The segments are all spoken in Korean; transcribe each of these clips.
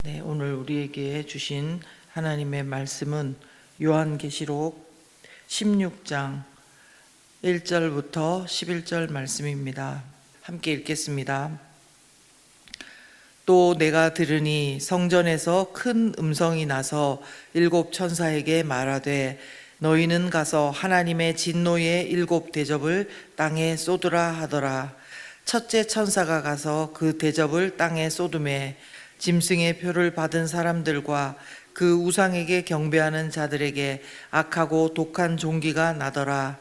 네, 오늘 우리에게 주신 하나님의 말씀은 요한계시록 16장 1절부터 11절 말씀입니다. 함께 읽겠습니다. 또 내가 들으니 성전에서 큰 음성이 나서 일곱 천사에게 말하되 너희는 가서 하나님의 진노의 일곱 대접을 땅에 쏟으라 하더라. 첫째 천사가 가서 그 대접을 땅에 쏟음에 짐승의 표를 받은 사람들과 그 우상에게 경배하는 자들에게 악하고 독한 종기가 나더라.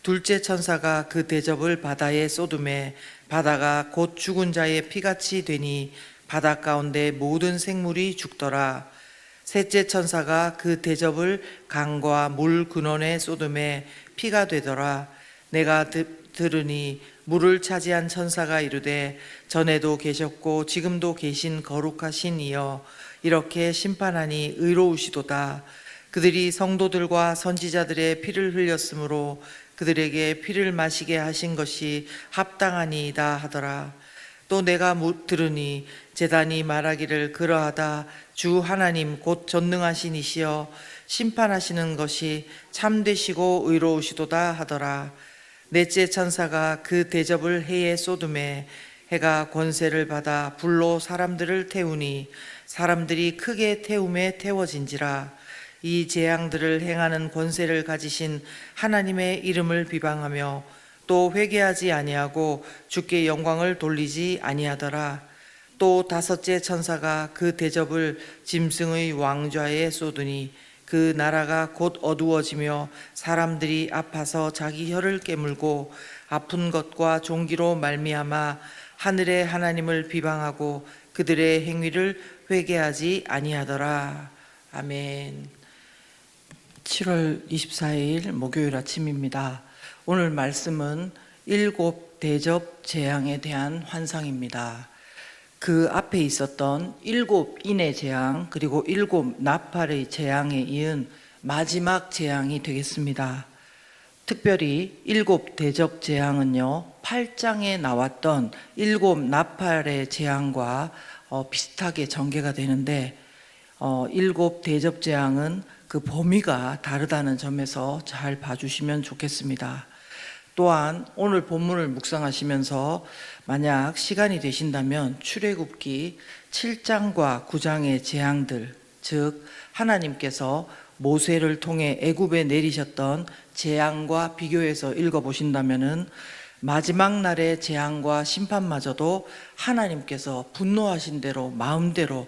둘째 천사가 그 대접을 바다에 쏟음에 바다가 곧 죽은 자의 피같이 되니 바다 가운데 모든 생물이 죽더라. 셋째 천사가 그 대접을 강과 물 근원에 쏟음에 피가 되더라. 내가 들으니 물을 차지한 천사가 이르되 전에도 계셨고 지금도 계신 거룩하신 이여 이렇게 심판하니 의로우시도다. 그들이 성도들과 선지자들의 피를 흘렸으므로 그들에게 피를 마시게 하신 것이 합당하니이다 하더라. 또 내가 들으니 제단이 말하기를 그러하다. 주 하나님 곧 전능하신 이시여 심판하시는 것이 참되시고 의로우시도다 하더라. 넷째 천사가 그 대접을 해에 쏟음에 해가 권세를 받아 불로 사람들을 태우니 사람들이 크게 태움에 태워진지라. 이 재앙들을 행하는 권세를 가지신 하나님의 이름을 비방하며 또 회개하지 아니하고 주께 영광을 돌리지 아니하더라. 또 다섯째 천사가 그 대접을 짐승의 왕좌에 쏟으니 그 나라가 곧 어두워지며 사람들이 아파서 자기 혀를 깨물고 아픈 것과 종기로 말미암아 하늘의 하나님을 비방하고 그들의 행위를 회개하지 아니하더라. 아멘. 7월 24일 목요일 아침입니다. 오늘 말씀은 일곱 대접 재앙에 대한 환상입니다. 그 앞에 있었던 일곱 인의 재앙 그리고 일곱 나팔의 재앙에 이은 마지막 재앙이 되겠습니다. 특별히 일곱 대접 재앙은요 8장에 나왔던 일곱 나팔의 재앙과 비슷하게 전개가 되는데 일곱 대접 재앙은 그 범위가 다르다는 점에서 잘 봐주시면 좋겠습니다. 또한 오늘 본문을 묵상하시면서 만약 시간이 되신다면 출애굽기 7장과 9장의 재앙들, 즉 하나님께서 모세를 통해 애굽에 내리셨던 재앙과 비교해서 읽어보신다면은 마지막 날의 재앙과 심판마저도 하나님께서 분노하신 대로 마음대로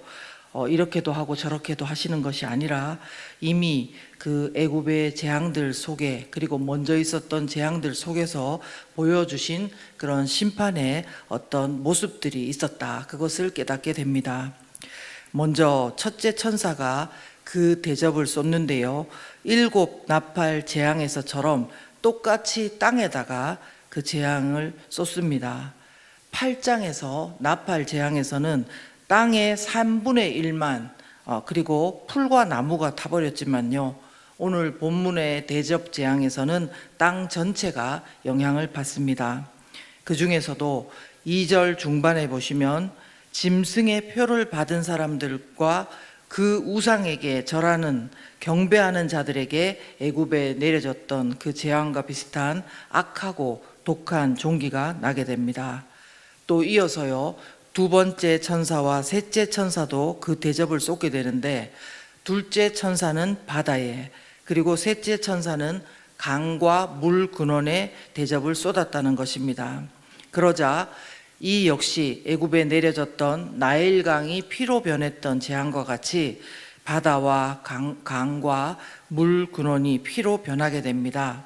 이렇게도 하고 저렇게도 하시는 것이 아니라 이미 그 애굽의 재앙들 속에 그리고 먼저 있었던 재앙들 속에서 보여주신 그런 심판의 어떤 모습들이 있었다. 그것을 깨닫게 됩니다. 먼저 첫째 천사가 그 대접을 쏟는데요. 일곱 나팔 재앙에서처럼 똑같이 땅에다가 그 재앙을 쏟습니다. 8장에서 나팔 재앙에서는 땅의 3분의 1만 그리고 풀과 나무가 타버렸지만요. 오늘 본문의 대접 재앙에서는 땅 전체가 영향을 받습니다. 그 중에서도 2절 중반에 보시면 짐승의 표를 받은 사람들과 그 우상에게 절하는 경배하는 자들에게 애굽에 내려졌던 그 재앙과 비슷한 악하고 독한 종기가 나게 됩니다. 또 이어서요. 두 번째 천사와 셋째 천사도 그 대접을 쏟게 되는데 둘째 천사는 바다에 그리고 셋째 천사는 강과 물 근원에 대접을 쏟았다는 것입니다. 그러자 이 역시 애굽에 내려졌던 나일강이 피로 변했던 재앙과 같이 바다와 강과 물 근원이 피로 변하게 됩니다.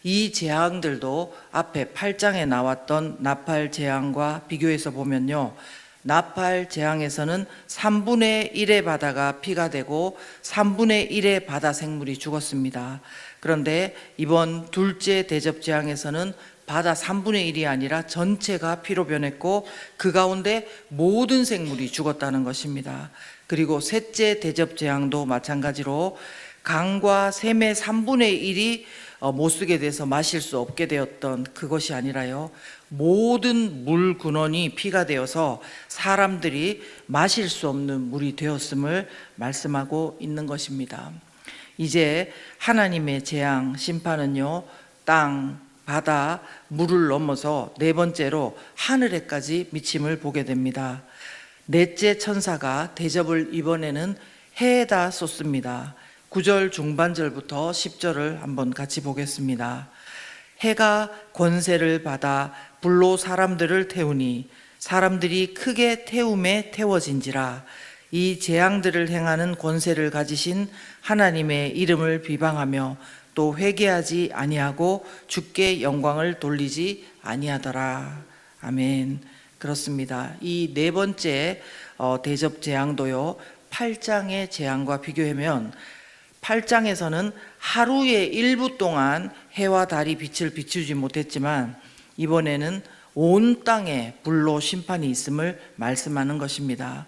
이 재앙들도 앞에 8장에 나왔던 나팔 재앙과 비교해서 보면요. 나팔 재앙에서는 3분의 1의 바다가 피가 되고 3분의 1의 바다 생물이 죽었습니다. 그런데 이번 둘째 대접 재앙에서는 바다 3분의 1이 아니라 전체가 피로 변했고 그 가운데 모든 생물이 죽었다는 것입니다. 그리고 셋째 대접 재앙도 마찬가지로 강과 샘의 3분의 1이 못 쓰게 돼서 마실 수 없게 되었던 그것이 아니라요. 모든 물 근원이 피가 되어서 사람들이 마실 수 없는 물이 되었음을 말씀하고 있는 것입니다. 이제 하나님의 재앙 심판은요, 땅, 바다, 물을 넘어서 네 번째로 하늘에까지 미침을 보게 됩니다. 넷째 천사가 대접을 이번에는 해에다 쏟습니다. 9절 중반절부터 10절을 한번 같이 보겠습니다. 해가 권세를 받아 불로 사람들을 태우니 사람들이 크게 태움에 태워진지라. 이 재앙들을 행하는 권세를 가지신 하나님의 이름을 비방하며 또 회개하지 아니하고 주께 영광을 돌리지 아니하더라. 아멘. 그렇습니다. 이 네 번째 대접 재앙도요, 8장의 재앙과 비교하면 8장에서는 하루의 일부 동안 해와 달이 빛을 비추지 못했지만 이번에는 온 땅에 불로 심판이 있음을 말씀하는 것입니다.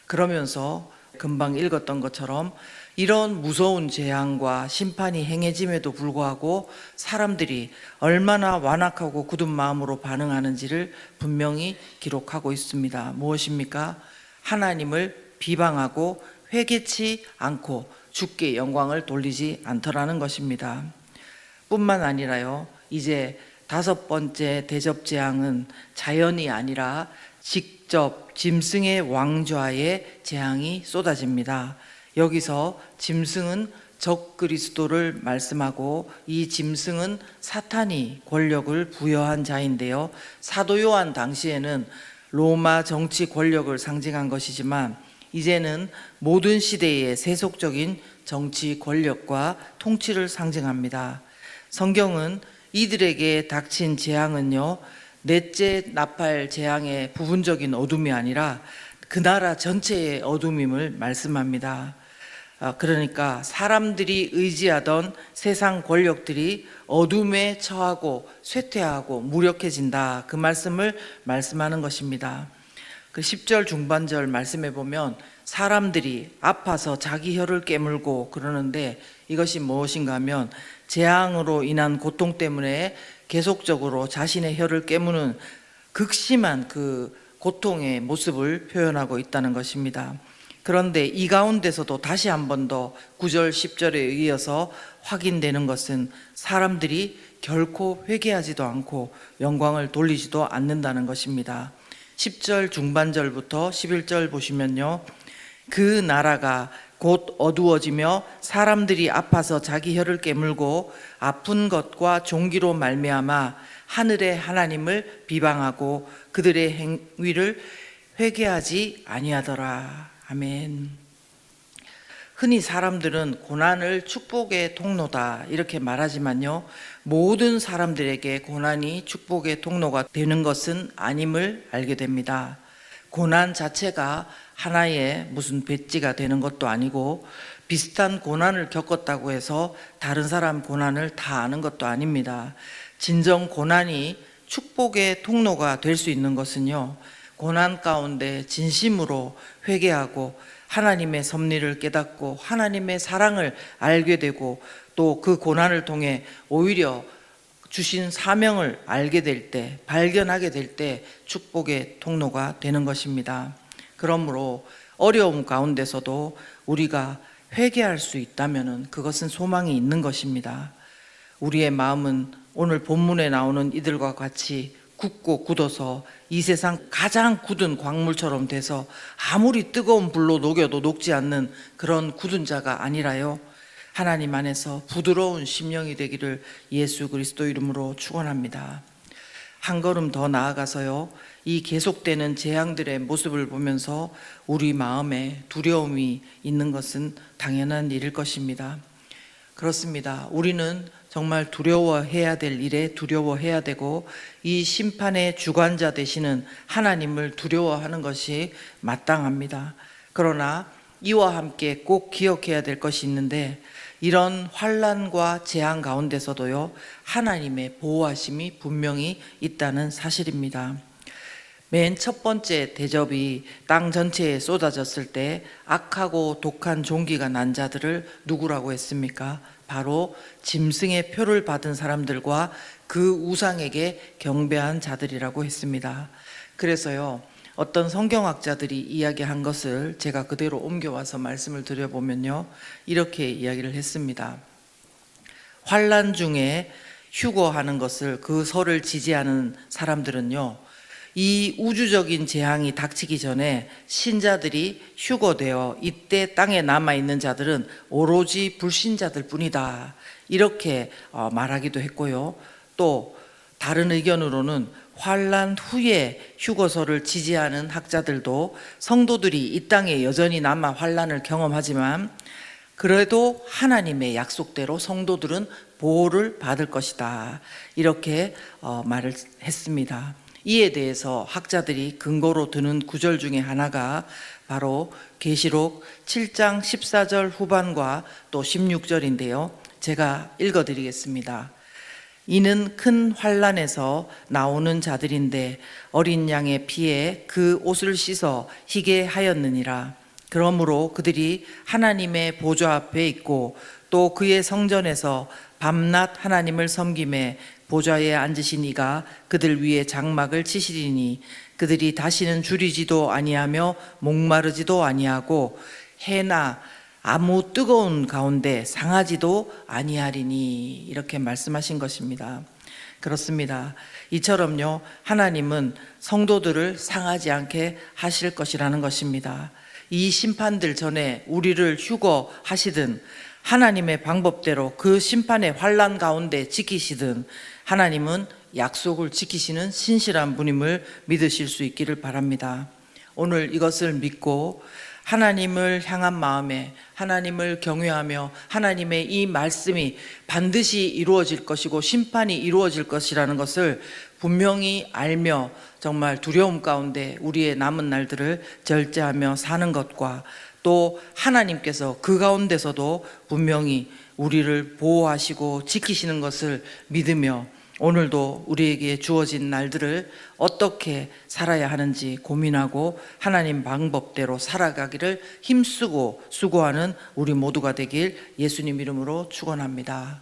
그러면서 금방 읽었던 것처럼 이런 무서운 재앙과 심판이 행해짐에도 불구하고 사람들이 얼마나 완악하고 굳은 마음으로 반응하는지를 분명히 기록하고 있습니다. 무엇입니까? 하나님을 비방하고 회개치 않고 주께 영광을 돌리지 않더라는 것입니다. 뿐만 아니라요, 이제 다섯 번째 대접 재앙은 자연이 아니라 직접 짐승의 왕좌의 재앙이 쏟아집니다. 여기서 짐승은 적 그리스도를 말씀하고 이 짐승은 사탄이 권력을 부여한 자인데요, 사도 요한 당시에는 로마 정치 권력을 상징한 것이지만 이제는 모든 시대의 세속적인 정치 권력과 통치를 상징합니다. 성경은 이들에게 닥친 재앙은요, 넷째 나팔 재앙의 부분적인 어둠이 아니라 그 나라 전체의 어둠임을 말씀합니다. 그러니까 사람들이 의지하던 세상 권력들이 어둠에 처하고 쇠퇴하고 무력해진다, 그 말씀을 말씀하는 것입니다. 그 10절 중반절 말씀해 보면 사람들이 아파서 자기 혀를 깨물고 그러는데 이것이 무엇인가 하면 재앙으로 인한 고통 때문에 계속적으로 자신의 혀를 깨무는 극심한 그 고통의 모습을 표현하고 있다는 것입니다. 그런데 이 가운데서도 다시 한 번 더 9절 10절에 이어서 확인되는 것은 사람들이 결코 회개하지도 않고 영광을 돌리지도 않는다는 것입니다. 10절 중반절부터 11절 보시면요, 그 나라가 곧 어두워지며 사람들이 아파서 자기 혀를 깨물고 아픈 것과 종기로 말미암아 하늘의 하나님을 비방하고 그들의 행위를 회개하지 아니하더라. 아멘. 흔히 사람들은 고난을 축복의 통로다 이렇게 말하지만요, 모든 사람들에게 고난이 축복의 통로가 되는 것은 아님을 알게 됩니다. 고난 자체가 하나의 무슨 배지가 되는 것도 아니고 비슷한 고난을 겪었다고 해서 다른 사람 고난을 다 아는 것도 아닙니다. 진정 고난이 축복의 통로가 될 수 있는 것은요, 고난 가운데 진심으로 회개하고 하나님의 섭리를 깨닫고 하나님의 사랑을 알게 되고 또 그 고난을 통해 오히려 주신 사명을 알게 될 때, 발견하게 될 때 축복의 통로가 되는 것입니다. 그러므로 어려움 가운데서도 우리가 회개할 수 있다면 그것은 소망이 있는 것입니다. 우리의 마음은 오늘 본문에 나오는 이들과 같이 굳고 굳어서 이 세상 가장 굳은 광물처럼 돼서 아무리 뜨거운 불로 녹여도 녹지 않는 그런 굳은 자가 아니라요, 하나님 안에서 부드러운 심령이 되기를 예수 그리스도 이름으로 축원합니다. 한 걸음 더 나아가서요, 이 계속되는 재앙들의 모습을 보면서 우리 마음에 두려움이 있는 것은 당연한 일일 것입니다. 그렇습니다. 우리는 정말 두려워해야 될 일에 두려워해야 되고 이 심판의 주관자 되시는 하나님을 두려워하는 것이 마땅합니다. 그러나 이와 함께 꼭 기억해야 될 것이 있는데, 이런 환난과 재앙 가운데서도요, 하나님의 보호하심이 분명히 있다는 사실입니다. 맨 첫 번째 대접이 땅 전체에 쏟아졌을 때 악하고 독한 종기가 난 자들을 누구라고 했습니까? 바로 짐승의 표를 받은 사람들과 그 우상에게 경배한 자들이라고 했습니다. 그래서요, 어떤 성경학자들이 이야기한 것을 제가 그대로 옮겨와서 말씀을 드려보면요, 이렇게 이야기를 했습니다. 환난 중에 휴거하는 것을, 그 설을 지지하는 사람들은요, 이 우주적인 재앙이 닥치기 전에 신자들이 휴거되어 이때 땅에 남아있는 자들은 오로지 불신자들 뿐이다, 이렇게 말하기도 했고요. 또 다른 의견으로는 환난 후에 휴거설을 지지하는 학자들도 성도들이 이 땅에 여전히 남아 환난을 경험하지만 그래도 하나님의 약속대로 성도들은 보호를 받을 것이다, 이렇게 말을 했습니다. 이에 대해서 학자들이 근거로 드는 구절 중에 하나가 바로 계시록 7장 14절 후반과 또 16절인데요. 제가 읽어드리겠습니다. 이는 큰 환난에서 나오는 자들인데 어린 양의 피에 그 옷을 씻어 희게 하였느니라. 그러므로 그들이 하나님의 보좌 앞에 있고 또 그의 성전에서 밤낮 하나님을 섬김에 보좌에 앉으신 이가 그들 위에 장막을 치시리니 그들이 다시는 줄이지도 아니하며 목마르지도 아니하고 해나 아무 뜨거운 가운데 상하지도 아니하리니, 이렇게 말씀하신 것입니다. 그렇습니다. 이처럼요, 하나님은 성도들을 상하지 않게 하실 것이라는 것입니다. 이 심판들 전에 우리를 휴거하시든 하나님의 방법대로 그 심판의 환난 가운데 지키시든 하나님은 약속을 지키시는 신실한 분임을 믿으실 수 있기를 바랍니다. 오늘 이것을 믿고 하나님을 향한 마음에 하나님을 경외하며 하나님의 이 말씀이 반드시 이루어질 것이고 심판이 이루어질 것이라는 것을 분명히 알며 정말 두려움 가운데 우리의 남은 날들을 절제하며 사는 것과 또 하나님께서 그 가운데서도 분명히 우리를 보호하시고 지키시는 것을 믿으며 오늘도 우리에게 주어진 날들을 어떻게 살아야 하는지 고민하고 하나님 방법대로 살아가기를 힘쓰고 수고하는 우리 모두가 되길 예수님 이름으로 축원합니다.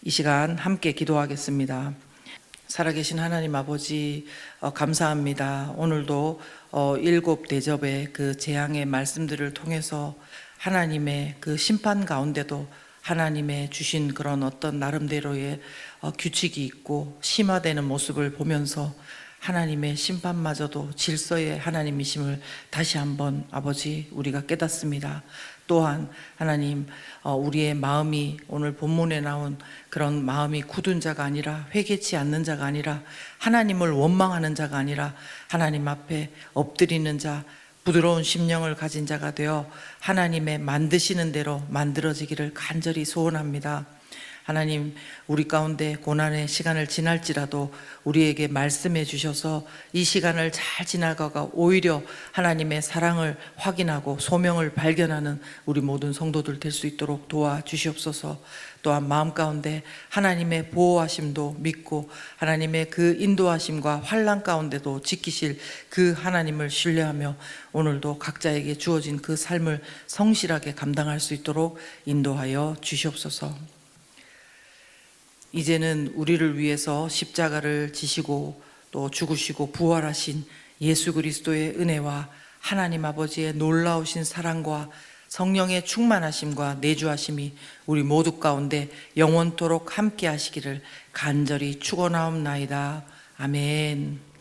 이 시간 함께 기도하겠습니다. 살아계신 하나님 아버지, 감사합니다. 오늘도 7 대접의 그 재앙의 말씀들을 통해서 하나님의 그 심판 가운데도 하나님의 주신 그런 어떤 나름대로의 규칙이 있고 심화되는 모습을 보면서 하나님의 심판마저도 질서의 하나님이심을 다시 한번 아버지 우리가 깨닫습니다. 또한 하나님, 우리의 마음이 오늘 본문에 나온 그런 마음이 굳은 자가 아니라 회개치 않는 자가 아니라 하나님을 원망하는 자가 아니라 하나님 앞에 엎드리는 자, 부드러운 심령을 가진 자가 되어 하나님의 만드시는 대로 만들어지기를 간절히 소원합니다. 하나님, 우리 가운데 고난의 시간을 지날지라도 우리에게 말씀해 주셔서 이 시간을 잘 지나가가 오히려 하나님의 사랑을 확인하고 소명을 발견하는 우리 모든 성도들 될 수 있도록 도와주시옵소서. 또한 마음 가운데 하나님의 보호하심도 믿고 하나님의 그 인도하심과 환난 가운데도 지키실 그 하나님을 신뢰하며 오늘도 각자에게 주어진 그 삶을 성실하게 감당할 수 있도록 인도하여 주시옵소서. 이제는 우리를 위해서 십자가를 지시고 또 죽으시고 부활하신 예수 그리스도의 은혜와 하나님 아버지의 놀라우신 사랑과 성령의 충만하심과 내주하심이 우리 모두 가운데 영원토록 함께 하시기를 간절히 축원하옵나이다. 아멘.